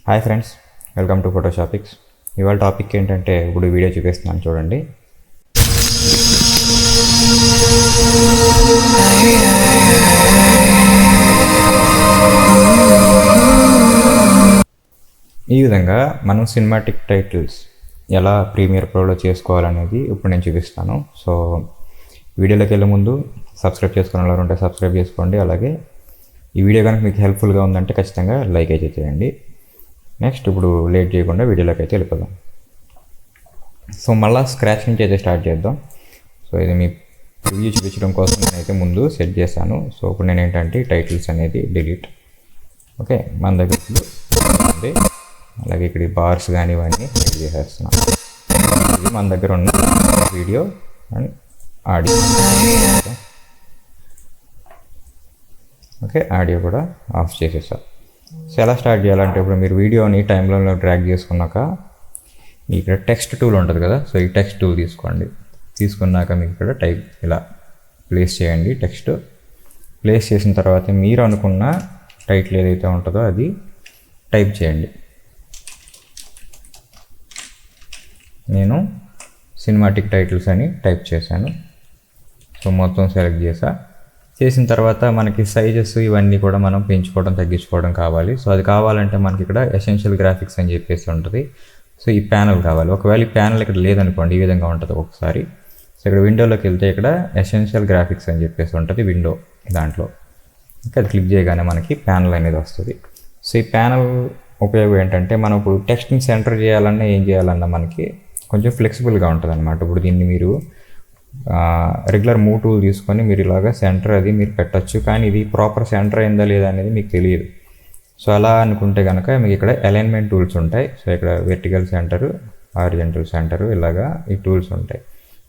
Hi friends, welcome to ఫోటోషాపిక్స్. ఇవాళ topic ఏంటంటే ఇప్పుడు వీడియో చూపిస్తున్నాను చూడండి. ఈ విధంగా మనం సినిమాటిక్ టైటిల్స్ ఎలా ప్రీమియర్ ప్రోలో చేసుకోవాలనేది ఇప్పుడు నేను చూపిస్తాను. సో వీడియోలోకి వెళ్ళే ముందు సబ్స్క్రైబ్ చేసుకునే వాళ్ళు ఉంటే సబ్స్క్రైబ్ చేసుకోండి. అలాగే ఈ వీడియో కనుక మీకు హెల్ప్ఫుల్గా ఉందంటే ఖచ్చితంగా లైక్ అయితే చేయండి. నెక్స్ట్ ఇప్పుడు లేట్ చేయకుండా వీడియోలోకి అయితే వెళ్ళిపోదాం. సో మళ్ళీ స్క్రాచ్ నుంచి అయితే స్టార్ట్ చేద్దాం. సో ఇది మీ రివ్యూ చూపించడం కోసం నేనైతే ముందు సెట్ చేశాను. సో ఇప్పుడు నేను ఏంటంటే టైటిల్స్ అనేది డిలీట్. ఓకే, మన దగ్గర ఉంది. అలాగే ఇక్కడ బార్స్ కానీ ఇవన్నీ హైడ్ చేసేస్తున్నాను. ఇది మన దగ్గర ఉన్న video and audio. Okay, audio కూడా ఆఫ్ చేసేసాను. సో ఎలా స్టార్ట్ చేయాలంటే ఇప్పుడు మీరు వీడియోని టైంలైన్లో డ్రాగ్ చేసుకున్నాక మీకు ఇక్కడ టెక్స్ట్ టూల్ ఉంటుంది కదా. సో ఈ టెక్స్ట్ టూల్ తీసుకోండి. తీసుకున్నాక మీకు ఇక్కడ టైప్ ఇలా ప్లేస్ చేయండి. టెక్స్ట్ ప్లేస్ చేసిన తర్వాత మీరు అనుకున్న టైటిల్ ఏదైతే ఉంటుందో అది టైప్ చేయండి. నేను సినిమాటిక్ టైటిల్స్ అని టైప్ చేశాను. సో మొత్తం సెలెక్ట్ చేసిన తర్వాత మనకి సైజెస్ ఇవన్నీ కూడా మనం పెంచుకోవడం తగ్గించుకోవడం కావాలి. సో అది కావాలంటే మనకి ఇక్కడ ఎసెన్షియల్ గ్రాఫిక్స్ అని చెప్పేసి ఉంటుంది. సో ఈ ప్యానల్ కావాలి. ఒకవేళ ఈ ప్యానల్ ఇక్కడ లేదనుకోండి, ఈ విధంగా ఉంటుంది ఒకసారి. సో ఇక్కడ విండోలోకి వెళ్తే ఇక్కడ ఎసెన్షియల్ గ్రాఫిక్స్ అని చెప్పేసి ఉంటుంది విండో దాంట్లో. ఇంకా అది క్లిక్ చేయగానే మనకి ప్యానల్ అనేది వస్తుంది. సో ఈ ప్యానల్ ఉపయోగం ఏంటంటే మనం ఇప్పుడు టెక్స్ట్ని సెంటర్ చేయాలన్నా ఏం చేయాలన్నా మనకి కొంచెం ఫ్లెక్సిబుల్గా ఉంటుంది అనమాట. ఇప్పుడు దీన్ని మీరు రెగ్యులర్ మూవ్ టూల్ తీసుకొని మీరు ఇలాగా సెంటర్ అది మీరు పెట్టచ్చు. కానీ ఇది ప్రాపర్ సెంటర్ అయిందా లేదా అనేది మీకు తెలియదు. సో అలా అనుకుంటే కనుక మీకు ఇక్కడ అలైన్మెంట్ టూల్స్ ఉంటాయి. సో ఇక్కడ వెర్టికల్ సెంటరు, హారిజంటల్ సెంటరు, ఇలాగా ఈ టూల్స్ ఉంటాయి.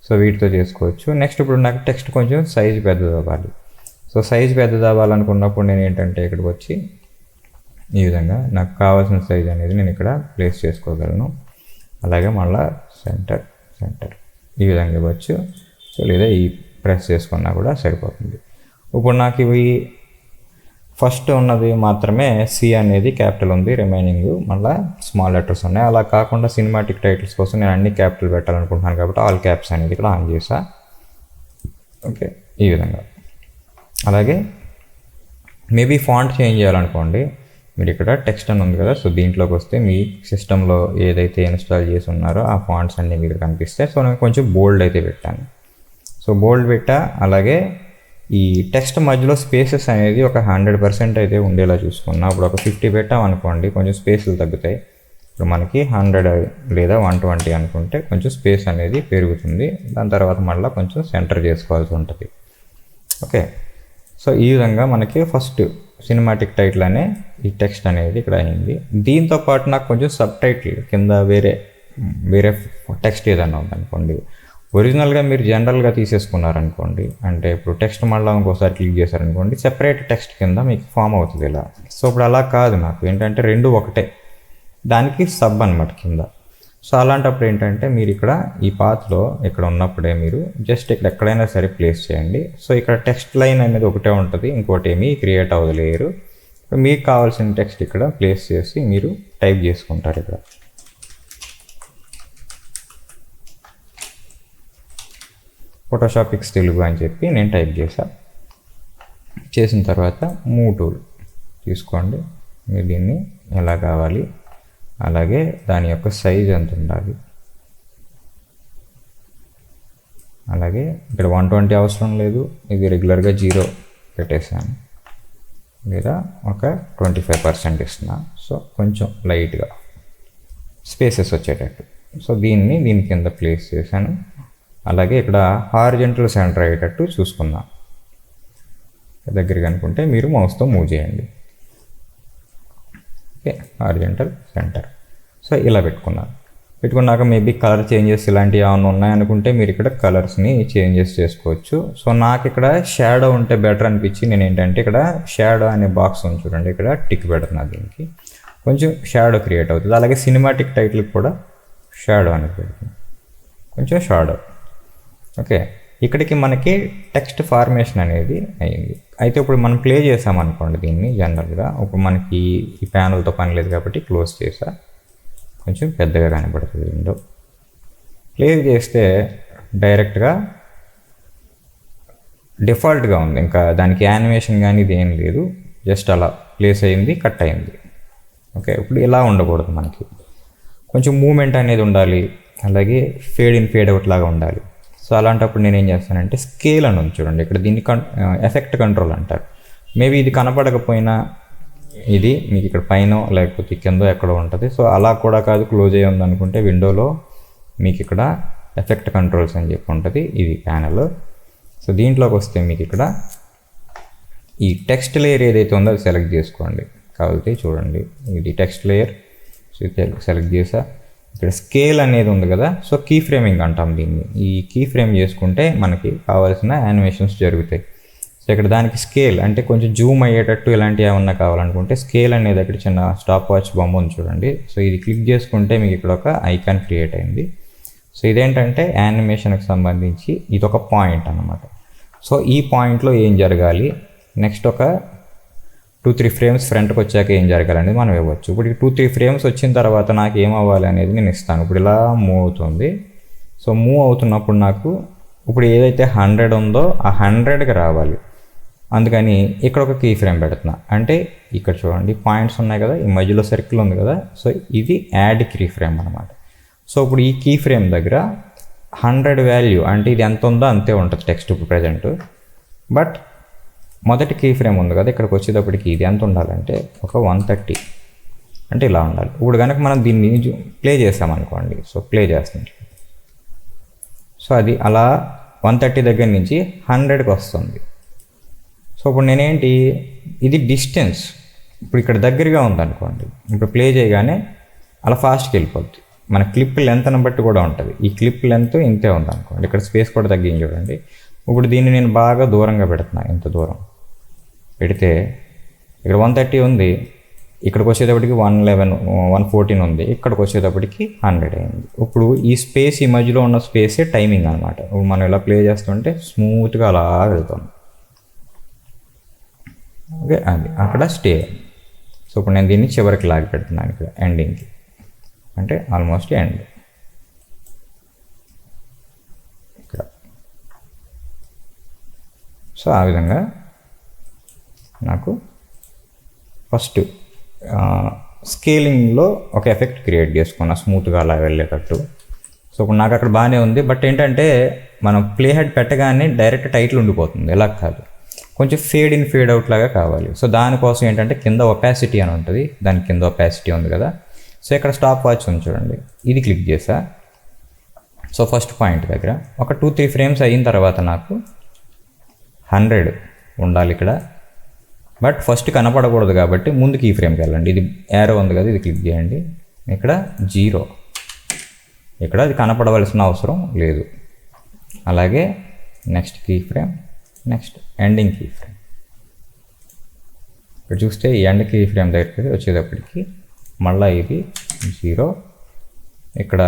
సో వీటితో చేసుకోవచ్చు. నెక్స్ట్ ఇప్పుడు నాకు టెక్స్ట్ కొంచెం సైజ్ పెద్దది అవ్వాలి. సో సైజ్ పెద్దది అవ్వాలనుకున్నప్పుడు నేను ఏంటంటే ఇక్కడికి వచ్చి ఈ విధంగా నాకు కావాల్సిన సైజ్ అనేది నేను ఇక్కడ ప్లేస్ చేసుకోగలను. అలాగే మళ్ళీ సెంటర్ ఈ విధంగా ఇవ్వచ్చు. సో లేదా ఈ ప్రెస్ చేసుకున్నా కూడా సరిపోతుంది. ఇప్పుడు నాకు ఇవి ఫస్ట్ ఉన్నది మాత్రమే సి అనేది క్యాపిటల్ ఉంది, రిమైనింగ్ మళ్ళీ స్మాల్ లెటర్స్ ఉన్నాయి. అలా కాకుండా సినిమాటిక్ టైటిల్స్ కోసం నేను అన్ని క్యాపిటల్ పెట్టాలనుకుంటున్నాను కాబట్టి ఆల్ క్యాప్స్ అనేది ఇక్కడ ఆన్ చేసా. ఓకే, ఈ విధంగా. అలాగే మేబీ ఫాంట్ చేంజ్ చేయాలనుకోండి, మీరు ఇక్కడ టెక్స్ట్ అని ఉంది కదా. సో దీంట్లోకి వస్తే మీ సిస్టంలో ఏదైతే ఇన్స్టాల్ చేసి ఉన్నారో ఆ ఫాంట్స్ అన్నీ మీకు కనిపిస్తాయి. సో నేను కొంచెం బోల్డ్ అయితే పెట్టాను. సో బోల్డ్ పెట్టా. అలాగే ఈ టెక్స్ట్ మధ్యలో స్పేసెస్ అనేది ఒక 100% అయితే ఉండేలా చూసుకున్నా. ఇప్పుడు ఒక 50 పెట్టామనుకోండి, కొంచెం స్పేస్లు తగ్గుతాయి. ఇప్పుడు మనకి 100 లేదా 120 అనుకుంటే కొంచెం స్పేస్ అనేది పెరుగుతుంది. దాని తర్వాత మళ్ళీ కొంచెం సెంటర్ చేసుకోవాల్సి ఉంటుంది. ఓకే, సో ఈ విధంగా మనకి ఫస్ట్ సినిమాటిక్ టైటిల్ అనే ఈ టెక్స్ట్ అనేది ఇక్కడ అయింది. దీంతో పాటు నాకు కొంచెం సబ్ టైటిల్ కింద వేరే టెక్స్ట్ ఏదైనా ఉందనుకోండి, ఒరిజినల్గా మీరు జనరల్గా తీసేసుకున్నారనుకోండి, అంటే ఇప్పుడు టెక్స్ట్ మళ్ళీ ఇంకోసారి క్లిక్ చేశారనుకోండి, సెపరేట్ టెక్స్ట్ కింద మీకు ఫామ్ అవుతుంది ఇలా. సో ఇప్పుడు అలా కాదు, నాకు ఏంటంటే రెండు ఒకటే, దానికి సబ్ అనమాట కింద. సో అలాంటప్పుడు ఏంటంటే మీరు ఇక్కడ ఈ పాత్లో ఇక్కడ ఉన్నప్పుడే మీరు జస్ట్ ఇక్కడ ఎక్కడైనా సరే ప్లేస్ చేయండి. సో ఇక్కడ టెక్స్ట్ లైన్ అనేది ఒకటే ఉంటుంది, ఇంకోటి ఏమీ క్రియేట్ అవ్వలేరు. మీకు కావాల్సిన టెక్స్ట్ ఇక్కడ ప్లేస్ చేసి మీరు టైప్ చేసుకుంటారు. ఇక్కడ ఫోటోషాపిక్స్ తెలుగు అని చెప్పి నేను టైప్ చేసిన తర్వాత మూవ్ టూల్ తీసుకోండి. మీరు దీన్ని ఎలా కావాలి, అలాగే దాని యొక్క సైజ్ ఎంత ఉండాలి. అలాగే ఇక్కడ 120 అవసరం లేదు, ఇది రెగ్యులర్గా 0 పెట్టేసాను, లేదా ఒక 25% ఇస్తున్నా. సో కొంచెం లైట్గా స్పేసెస్ వచ్చేటట్టు. సో దీని కింద ప్లేస్ చేశాను. అలాగే ఇక్కడ హారిజంటల్ సెంటర్ అయ్యేటట్టు చూసుకుందాం. దగ్గరికి అనుకుంటే మీరు మౌస్తో మూవ్ చేయండి. Okay, horizontal centre. సో ఇలా పెట్టుకున్నాక మేబీ కలర్ చేంజెస్ ఇలాంటివి ఏమైనా ఉన్నాయనుకుంటే మీరు ఇక్కడ కలర్స్ని చేంజెస్ చేసుకోవచ్చు. సో నాకు ఇక్కడ షాడో ఉంటే బెటర్ అనిపించి నేను ఏంటంటే ఇక్కడ షాడో అనే బాక్స్ ఉంది చూడండి, ఇక్కడ టిక్ పెడుతున్నా. దీనికి కొంచెం షాడో క్రియేట్ అవుతుంది. అలాగే సినిమాటిక్ టైటిల్కి కూడా షాడో అనేది పెడుతుంది, కొంచెం షాడో. ఓకే, ఇక్కడికి మనకి టెక్స్ట్ ఫార్మేషన్ అనేది అయింది. అయితే ఇప్పుడు మనం ప్లే చేసామనుకోండి దీన్ని జనరల్గా, ఇప్పుడు మనకి ఈ ప్యానల్తో పని లేదు కాబట్టి క్లోజ్ చేసా, కొంచెం పెద్దగా కనబడుతుంది విండో. ప్లే చేస్తే డైరెక్ట్గా డిఫాల్ట్గా ఉంది, ఇంకా దానికి యానిమేషన్ కానీ ఇది ఏం లేదు, జస్ట్ అలా ప్లేస్ అయింది, కట్ అయింది. ఓకే, ఇప్పుడు ఇలా ఉండకూడదు, మనకి కొంచెం మూమెంట్ అనేది ఉండాలి, అలాగే ఫేడ్ ఇన్ ఫేడ్ అవుట్ లాగా ఉండాలి. సో అలాంటప్పుడు నేను ఏం చేస్తానంటే స్కేల్ అని ఉంది చూడండి, ఇక్కడ దీన్ని ఎఫెక్ట్ కంట్రోల్ అంటారు. మేబీ ఇది కనపడకపోయినా ఇది మీకు ఇక్కడ పైన లేకపోతే కింద ఎక్కడో ఉంటుంది. సో అలా కూడా కాదు, క్లోజ్ అయ్యి ఉంది అనుకుంటే విండోలో మీకు ఇక్కడ ఎఫెక్ట్ కంట్రోల్స్ అని చెప్పి ఉంటుంది, ఇది ప్యానల్. సో దీంట్లోకి వస్తే మీకు ఇక్కడ ఈ టెక్స్ట్ లేయర్ ఏదైతే ఉందో అది సెలెక్ట్ చేసుకోండి. కావాలంటే చూడండి, ఇది టెక్స్ట్ లేయర్. సో సెలెక్ట్ చేసా, ఇక్కడ స్కేల్ అనేది ఉంది కదా, సో కీ ఫ్రేమింగ్ అంటాం దీన్ని. ఈ కీ ఫ్రేమ్ చేసుకుంటే మనకి కావాల్సిన యానిమేషన్స్ జరుగుతాయి. సో ఇక్కడ దానికి స్కేల్ అంటే కొంచెం జూమ్ అయ్యేటట్టు ఇలాంటివి ఏమన్నా కావాలనుకుంటే స్కేల్ అనేది అక్కడ చిన్న స్టాప్ వాచ్ బొమ్మ ఉంది చూడండి. సో ఇది క్లిక్ చేసుకుంటే మీకు ఇక్కడ ఒక ఐకాన్ క్రియేట్ అయింది. సో ఇదేంటంటే యానిమేషన్కి సంబంధించి ఇది ఒక పాయింట్ అన్నమాట. సో ఈ పాయింట్లో ఏం జరగాలి, నెక్స్ట్ ఒక 2-3 ఫ్రేమ్స్ ఫ్రంట్కి వచ్చాక ఏం జరగాలనేది మనం ఇవ్వచ్చు. ఇప్పుడు 2-3 ఫ్రేమ్స్ వచ్చిన తర్వాత నాకు ఏం అవ్వాలి అనేది నేను ఇస్తాను. ఇప్పుడు ఇలా మూవ్ అవుతుంది. సో మూవ్ అవుతున్నప్పుడు నాకు ఇప్పుడు ఏదైతే 100 ఉందో ఆ 100కి రావాలి. అందుకని ఇక్కడ ఒక కీ ఫ్రేమ్ పెడుతున్నా, అంటే ఇక్కడ చూడండి పాయింట్స్ ఉన్నాయి కదా, ఈ మధ్యలో సర్కిల్ ఉంది కదా, సో ఇది యాడ్ కీ ఫ్రేమ్ అనమాట. సో ఇప్పుడు ఈ కీ ఫ్రేమ్ దగ్గర 100 వాల్యూ అంటే ఇది ఎంత ఉందో అంతే ఉంటుంది టెక్స్ట్ ఇప్పుడు ప్రజెంట్. బట్ మొదటి కీ ఫ్రేమ్ ఉంది కదా, ఇక్కడికి వచ్చేటప్పటికి ఇది ఎంత ఉండాలంటే ఒక 130 అంటే ఇలా ఉండాలి. ఇప్పుడు కనుక మనం దీన్ని ప్లే చేసామనుకోండి, సో ప్లే చేస్తుంది, సో అది అలా 130 దగ్గర నుంచి 100కి వస్తుంది. సో ఇప్పుడు నేనేంటి, ఇది డిస్టెన్స్ ఇప్పుడు ఇక్కడ దగ్గరగా ఉందనుకోండి, ఇప్పుడు ప్లే చేయగానే అలా ఫాస్ట్కి వెళ్ళిపోద్ది. మన క్లిప్ లెంత్ని బట్టి కూడా ఉంటుంది. ఈ క్లిప్ లెంత్ ఇంతే ఉందనుకోండి, ఇక్కడ స్పేస్ కూడా తగ్గించి చూడండి. ఇప్పుడు దీన్ని నేను బాగా దూరంగా పెడుతున్నా, ఇంత దూరం పెడితే ఇక్కడ 130 ఉంది, ఇక్కడికి వచ్చేటప్పటికి 111, 114 ఉంది, ఇక్కడికి వచ్చేటప్పటికి 100 అయింది. ఇప్పుడు ఈ స్పేస్, ఈ మధ్యలో ఉన్న స్పేసే టైమింగ్ అనమాట. ఇప్పుడు మనం ఇలా ప్లే చేస్తుంటే స్మూత్గా అలా వెళ్తుంది. ఓకే, అది అక్కడ స్టే. సో ఇప్పుడు నేను దీన్ని చివరికి లాగి పెడుతున్నాను, ఇక్కడ ఎండింగ్కి, అంటే ఆల్మోస్ట్ ఎండ్ ఇక్కడ. సో ఆ విధంగా నాకు ఫస్ట్ స్కేలింగ్లో ఒక ఎఫెక్ట్ క్రియేట్ చేసుకున్నా, స్మూత్గా అలా వెళ్ళేటట్టు. సో ఇప్పుడు నాకు అక్కడ బాగానే ఉంది. బట్ ఏంటంటే మనం ప్లే హెడ్ పెట్టగానే డైరెక్ట్ టైటిల్ ఉండిపోతుంది, ఎలా కాదు, కొంచెం ఫేడ్ ఇన్ ఫేడ్ అవుట్ లాగా కావాలి. సో దానికోసం ఏంటంటే కింద ఒపాసిటీ అని ఉంటుంది, దాని కింద ఒపాసిటీ ఉంది కదా. సో ఇక్కడ స్టాప్ వాచ్ ఉంది చూడండి, ఇది క్లిక్ చేసా. సో ఫస్ట్ పాయింట్ దగ్గర ఒక 2-3 ఫ్రేమ్స్ అయిన తర్వాత నాకు 100 ఉండాలి ఇక్కడ. బట్ ఫస్ట్ కనపడకూడదు కాబట్టి ముందుకి ఈ ఫ్రేమ్కి వెళ్ళండి, ఇది యారో ఉంది కదా, ఇది క్లిక్ చేయండి. ఇక్కడ 0, ఇక్కడ అది కనపడవలసిన అవసరం లేదు. అలాగే next key frame, next ending key frame. ఇక్కడ చూస్తే ఈ ఎండ్ కీ ఫ్రేమ్ దగ్గరికి వచ్చేటప్పటికి మళ్ళీ ఇది 0, ఇక్కడ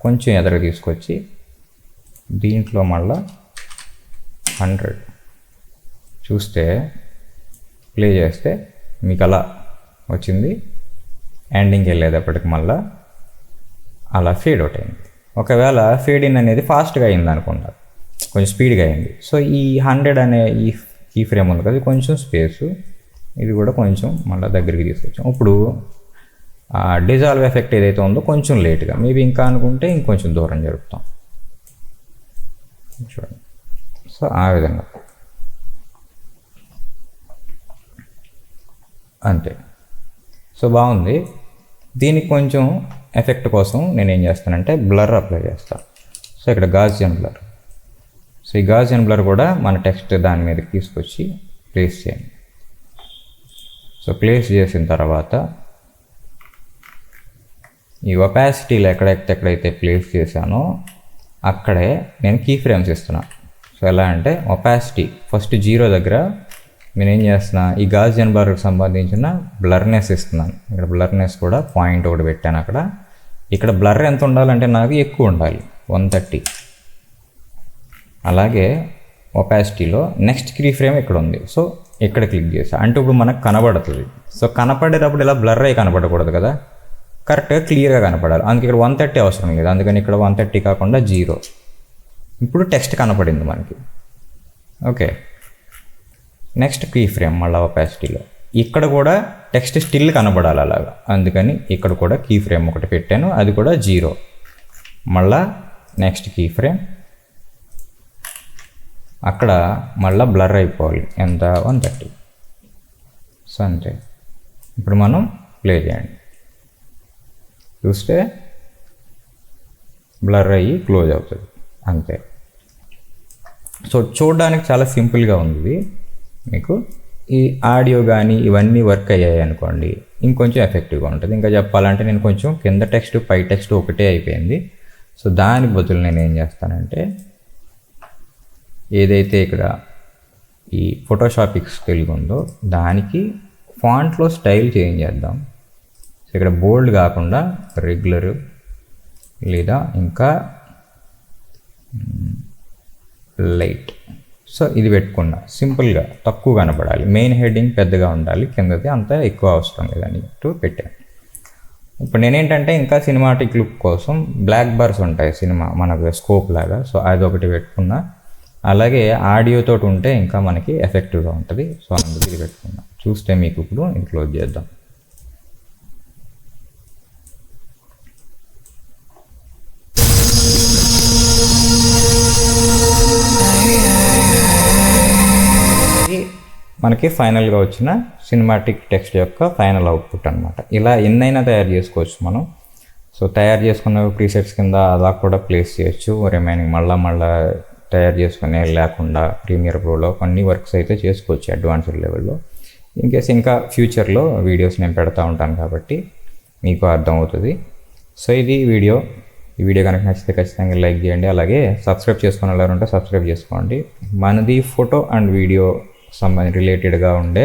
కొంచెం ఎదురు తీసుకొచ్చి దీంట్లో మళ్ళీ 100 చూస్తే ప్లే చేస్తే మీకు అలా వచ్చింది. ఎండింగ్కి వెళ్ళేటప్పటికి మళ్ళీ అలా ఫేడ్ అవుట్ అయింది. ఒకవేళ ఫేడ్ ఇన్ అనేది ఫాస్ట్గా అయింది అనుకుంటా, కొంచెం స్పీడ్గా అయింది. సో ఈ 100 అనే ఈ కీ ఫ్రేమ్ ఉంది కదా, కొంచెం స్పేసు, ఇది కూడా కొంచెం మళ్ళీ దగ్గరికి తీసుకొచ్చాం. ఇప్పుడు డిజాల్వ్ ఎఫెక్ట్ ఏదైతే ఉందో కొంచెం లేట్గా, మేబీ ఇంకా అనుకుంటే ఇంకొంచెం దూరం జరుపుతాం చూడండి. సో ఆ విధంగా అంతే. సో బాగుంది. దీనికి కొంచెం ఎఫెక్ట్ కోసం నేను ఏం చేస్తానంటే బ్లర్ అప్లై చేస్తాను. సో ఇక్కడ గాజియన్ బ్లర్. సో ఈ గాజియన్ బ్లర్ కూడా మన టెక్స్ట్ దాని మీదకి తీసుకొచ్చి ప్లేస్ చేయండి. సో ప్లేస్ చేసిన తర్వాత ఈ ఒపాసిటీలో ఎక్కడైతే ప్లేస్ చేశానో అక్కడే నేను కీ ఫ్రేమ్స్ ఇస్తున్నాను. సో ఎలా అంటే ఒపాసిటీ ఫస్ట్ 0 దగ్గర నేను ఏం చేస్తున్నా, ఈ గాజియన్ బ్లర్కి సంబంధించిన బ్లర్నెస్ ఇస్తున్నాను. ఇక్కడ బ్లర్నెస్ కూడా పాయింట్ ఒకటి పెట్టాను అక్కడ. ఇక్కడ బ్లర్ ఎంత ఉండాలంటే నాకు ఎక్కువ ఉండాలి, 130. అలాగే ఒపాసిటీలో నెక్స్ట్ కీ ఫ్రేమ్ ఇక్కడ ఉంది. సో ఇక్కడ క్లిక్ చేసా అంటే ఇప్పుడు మనకు కనబడుతుంది. సో కనపడేటప్పుడు ఇలా బ్లర్ అయ్యి కనపడకూడదు కదా, కరెక్ట్గా క్లియర్గా కనపడాలి. అందుకే ఇక్కడ 130 అవసరం లేదు, అందుకని ఇక్కడ 130 కాకుండా 0. ఇప్పుడు టెక్స్ట్ కనపడింది మనకి. ఓకే, నెక్స్ట్ కీ ఫ్రేమ్ మళ్ళీ ఒపాసిటీలో ఇక్కడ కూడా టెక్స్ట్ స్టిల్ కనబడాలి అలాగా, అందుకని ఇక్కడ కూడా కీ ఫ్రేమ్ ఒకటి పెట్టాను, అది కూడా 0. మళ్ళా నెక్స్ట్ కీ ఫ్రేమ్ అక్కడ మళ్ళీ బ్లర్ అయిపోవాలి, ఎంత 130. సో అంతే. ఇప్పుడు మనం ప్లే చేయండి, చూస్తే బ్లర్ అయ్యి క్లోజ్ అవుతుంది అంతే. సో చూడడానికి చాలా సింపుల్గా ఉంది. మీకు ఈ ఆడియో కానీ ఇవన్నీ వర్క్ అయ్యాయి అనుకోండి ఇంకొంచెం ఎఫెక్టివ్గా ఉంటుంది. ఇంకా చెప్పాలంటే నేను కొంచెం కింద టెక్స్ట్ పై టెక్స్ట్ ఒకటే అయిపోయింది. సో దాని బదులు నేను ఏం చేస్తానంటే ఏదైతే ఇక్కడ ఈ ఫోటోషాప్ తెలుగు ఉందో దానికి ఫాంట్లో స్టైల్ చేంజ్ చేద్దాం. సో ఇక్కడ బోల్డ్ కాకుండా రెగ్యులర్ లేదా ఇంకా లైట్. సో ఇది పెట్టుకున్నా, సింపుల్గా తక్కువ కనపడాలి, మెయిన్ హెడ్డింగ్ పెద్దగా ఉండాలి, కిందది అంత ఎక్కువ అవసరం లేదని పెట్టాను. ఇప్పుడు నేనేంటంటే ఇంకా సినిమాటిక్ లుక్ కోసం బ్లాక్ బార్స్ ఉంటాయి సినిమా మనకు స్కోప్ లాగా, సో అదొకటి పెట్టుకున్నా. అలాగే ఆడియోతో ఉంటే ఇంకా మనకి ఎఫెక్టివ్గా ఉంటుంది. సో అందుకు ఇది పెట్టుకున్నా. చూస్తే మీకు ఇప్పుడు ఇది క్లోజ్ చేద్దాం. మనకి ఫైనల్గా వచ్చిన సినిమాటిక్ టెక్స్ట్ యొక్క ఫైనల్ అవుట్పుట్ అనమాట. ఇలా ఎన్నైనా తయారు చేసుకోవచ్చు మనం. సో తయారు చేసుకున్న ప్రీసెట్స్ కింద అలా కూడా ప్లేస్ చేయొచ్చు. రిమైనింగ్ మళ్ళీ తయారు చేసుకునే లేకుండా ప్రీమియర్ ప్రోలో కొన్ని వర్క్స్ అయితే చేసుకోవచ్చు అడ్వాన్స్డ్ లెవెల్లో. ఇన్కేస్ ఇంకా ఫ్యూచర్లో వీడియోస్ నేను పెడతా ఉంటాను కాబట్టి మీకు అర్థమవుతుంది. సో ఇది వీడియో. ఈ వీడియో కనుక నచ్చితే ఖచ్చితంగా లైక్ చేయండి. అలాగే సబ్స్క్రైబ్ చేసుకుని వెళ్ళారంటే సబ్స్క్రైబ్ చేసుకోండి. మనది ఫోటో అండ్ వీడియో రిలేటెడ్గా ఉండే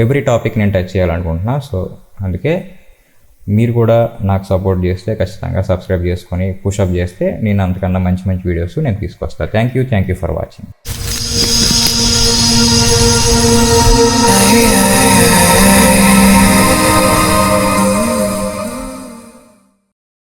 ఎవ్రీ టాపిక్ నేను టచ్ చేయాలనుకుంటున్నా. సో అందుకే మీరు కూడా నాకు సపోర్ట్ చేస్తే ఖచ్చితంగా సబ్స్క్రైబ్ చేసుకొని పుషప్ చేస్తే నేను అంతకన్నా మంచి మంచి వీడియోస్ నేను తీసుకొస్తాను. Thank you for watching.